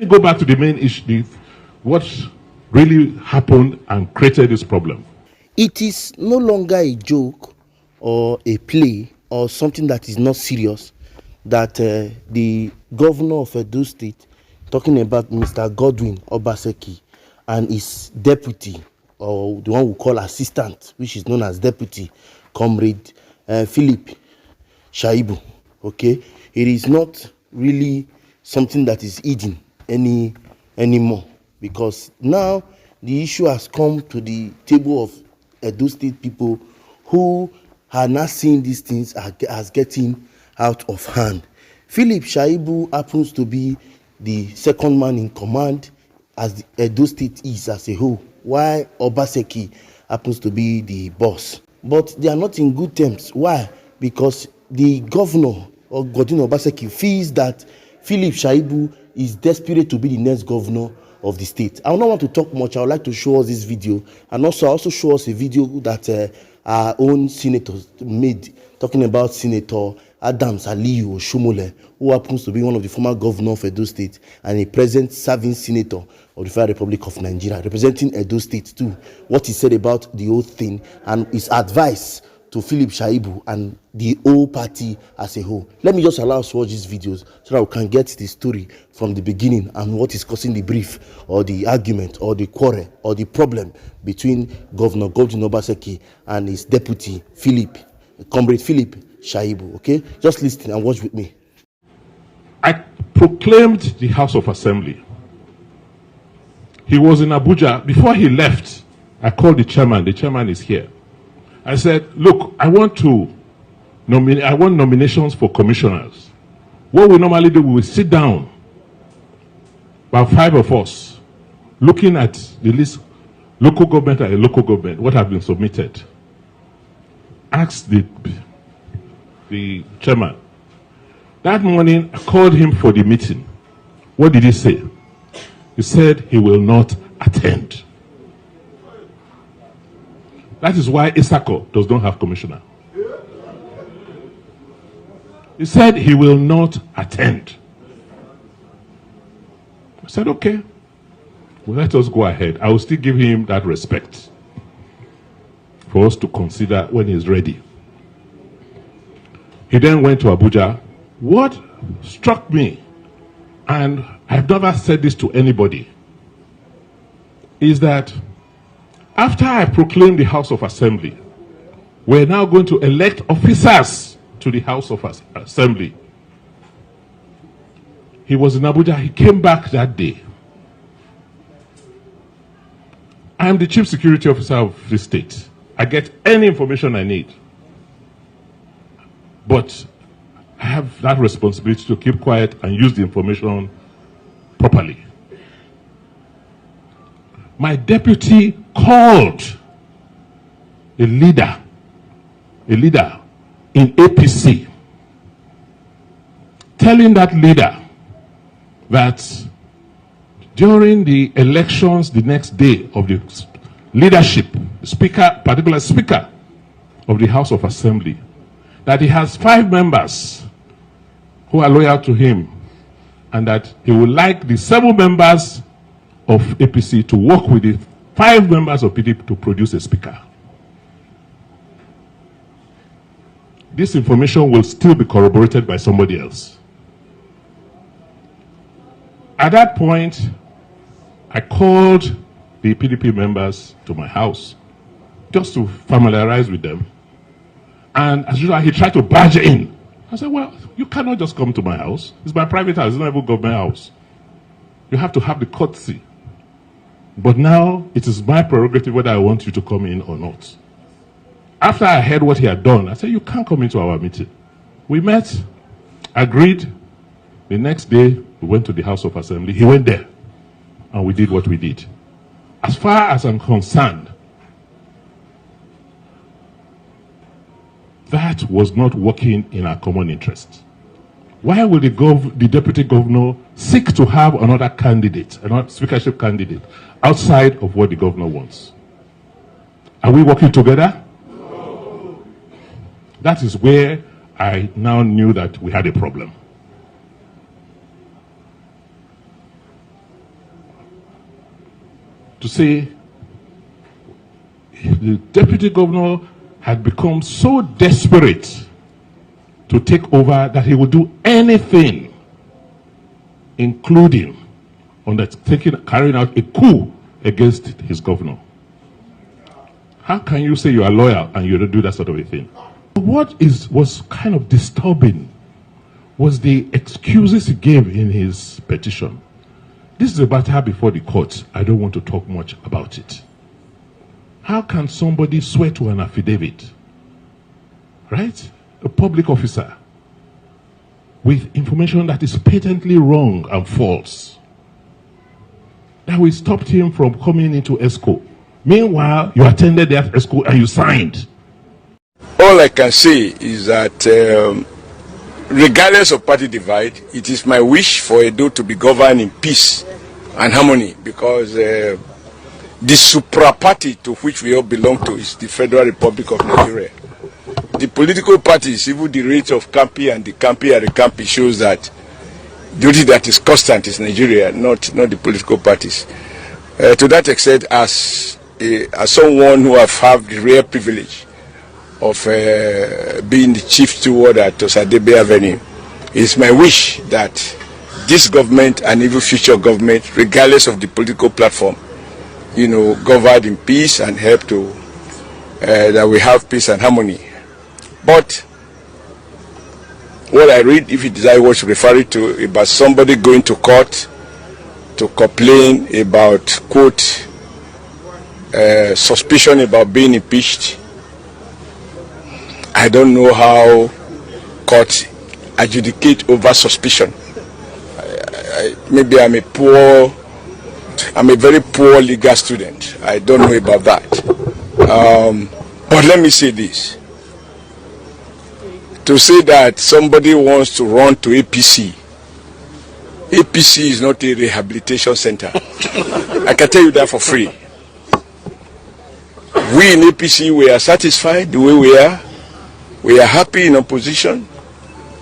Let me go back to the main issue, what really happened and created this problem. It is no longer a joke or a play or something that is not serious that the governor of Edo State, talking about Mr. Godwin Obaseki, and his deputy, or the one we call assistant, which is known as deputy, comrade Philip Shaibu. Okay, it is not really something that is hidden anymore, because now the issue has come to the table of Edo State people who are now seeing these things as getting out of hand. Philip Shaibu happens to be the second man in command as the Edo State is as a whole, while Obaseki happens to be the boss. But they are not in good terms. Why? Because the governor, or Godwin Obaseki, feels that Philip Shaibu is desperate to be the next governor of the state. I don't want to talk much. I would like to show us this video, and also show us a video that our own senators made, talking about Senator Adams Aliyu Oshiomole, who happens to be one of the former governors of Edo State and a present serving senator of the Federal Republic of Nigeria, representing Edo State too. What he said about the whole thing and his advice to Philip Shaibu and the whole party as a whole. Let me just allow us to watch these videos so that we can get the story from the beginning and what is causing the brief or the argument or the quarrel or the problem between Governor Godwin Obaseki and his deputy Comrade Philip Shaibu. Okay, just listen and watch with me. I proclaimed the House of Assembly. He was in Abuja. Before he left, I called the chairman. The chairman is here. I said, look, I want nominations for commissioners. What we normally do, we will sit down, about 5 of us, looking at the list, local government and local government, what have been submitted. Ask the chairman. That morning, I called him for the meeting. What did he say? He said he will not attend. That is why Isako does not have commissioner. He said he will not attend. I said, okay, well, let us go ahead. I will still give him that respect for us to consider when he's ready. He then went to Abuja. What struck me, and I've never said this to anybody, is that after I proclaimed the House of Assembly, we're now going to elect officers to the House of Assembly. He was in Abuja. He came back that day. I am the chief security officer of the state. I get any information I need. But I have that responsibility to keep quiet and use the information properly. My deputy called a leader in APC, telling that leader that during the elections the next day of the leadership, particular speaker of the House of Assembly, that he has 5 members who are loyal to him, and that he would like the 7 members of APC to work with the 5 members of PDP to produce a speaker. This information will still be corroborated by somebody else. At that point, I called the PDP members to my house just to familiarize with them. And as usual, he tried to barge in. I said, well, you cannot just come to my house. It's my private house. It's not even government house. You have to have the courtesy. But now, it is my prerogative whether I want you to come in or not. After I heard what he had done, I said, you can't come into our meeting. We met, agreed. The next day, we went to the House of Assembly. He went there, and we did what we did. As far as I'm concerned, that was not working in our common interest. Why will the deputy governor seek to have another candidate, another speakership candidate, outside of what the governor wants? Are we working together? No. That is where I now knew that we had a problem. to say the deputy governor had become so desperate to take over that he would do anything, including carrying out a coup against his governor. How can you say you are loyal and you don't do that sort of a thing? What was kind of disturbing was the excuses he gave in his petition. This is a matter before the courts. I don't want to talk much about it. How can somebody swear to an affidavit, right? A public officer, with information that is patently wrong and false, that we stopped him from coming into ESCO. Meanwhile, you attended that ESCO and you signed. All I can say is that regardless of party divide, it is my wish for Edo to be governed in peace and harmony, because the supra party to which we all belong to is the Federal Republic of Nigeria. The political parties, even the rate of Campi and the Campi and the Campi, shows that the only that is constant is Nigeria, not the political parties. To that extent, as someone who have had the rare privilege of being the chief steward at Osadebe Avenue, it's my wish that this government and even future government, regardless of the political platform, govern in peace and help to that we have peace and harmony. But what I read, if it is I was referring to, about somebody going to court to complain about, quote, suspicion about being impeached, I don't know how courts adjudicate over suspicion. Maybe I'm a very poor legal student. I don't know about that. But let me say this. To say that somebody wants to run to APC is not a rehabilitation center. I can tell you that for free. We in APC, we are satisfied the way we are. We are happy in opposition.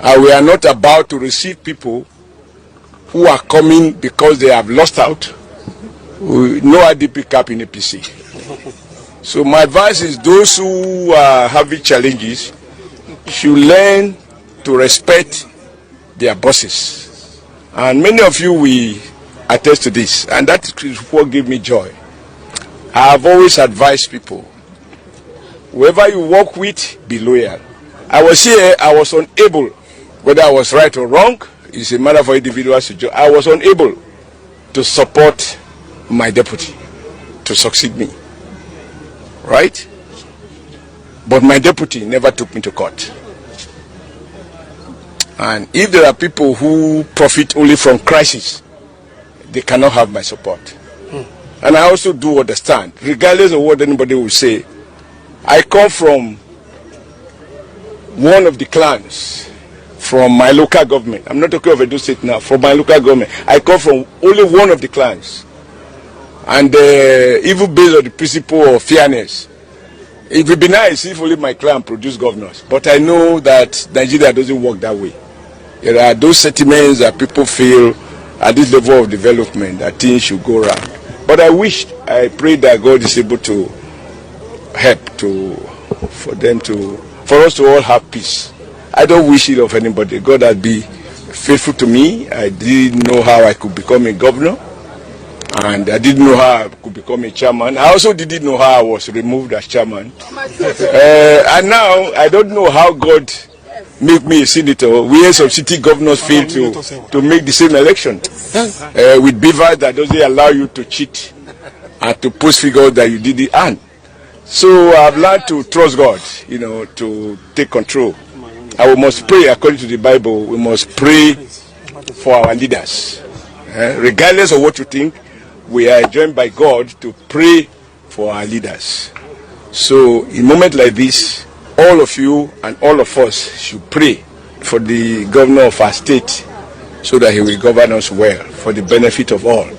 And we are not about to receive people who are coming because they have lost out. No IDP cap in APC. So my advice is those who are having challenges should learn to respect their bosses. And many of you will attest to this, and that is what gives me joy. I have always advised people, whoever you work with, be loyal. I was here, I was unable, whether I was right or wrong, it's a matter for individuals to judge. I was unable to support my deputy to succeed me, right? But my deputy never took me to court. And if there are people who profit only from crisis, they cannot have my support. And I also do understand, regardless of what anybody will say, I come from one of the clans from my local government. I'm not talking of Edo State now, from my local government. I come from only one of the clans. And even based on the principle of fairness, it would be nice if only my clan produced governors. But I know that Nigeria doesn't work that way. There are those sentiments that people feel at this level of development that things should go wrong. But I pray that God is able to help for us to all have peace. I don't wish it of anybody. God has been faithful to me. I didn't know how I could become a governor. And I didn't know how I could become a chairman. I also didn't know how I was removed as chairman. And now I don't know how God made me a senator. We had some city governors fail to make the same election. With beaver that doesn't allow you to cheat and to post figures that you didn't earn. So I've learned to trust God, to take control. And we must pray according to the Bible. We must pray for our leaders. Regardless of what you think, we are joined by God to pray for our leaders. So in a moment like this, all of you and all of us should pray for the governor of our state so that he will govern us well for the benefit of all.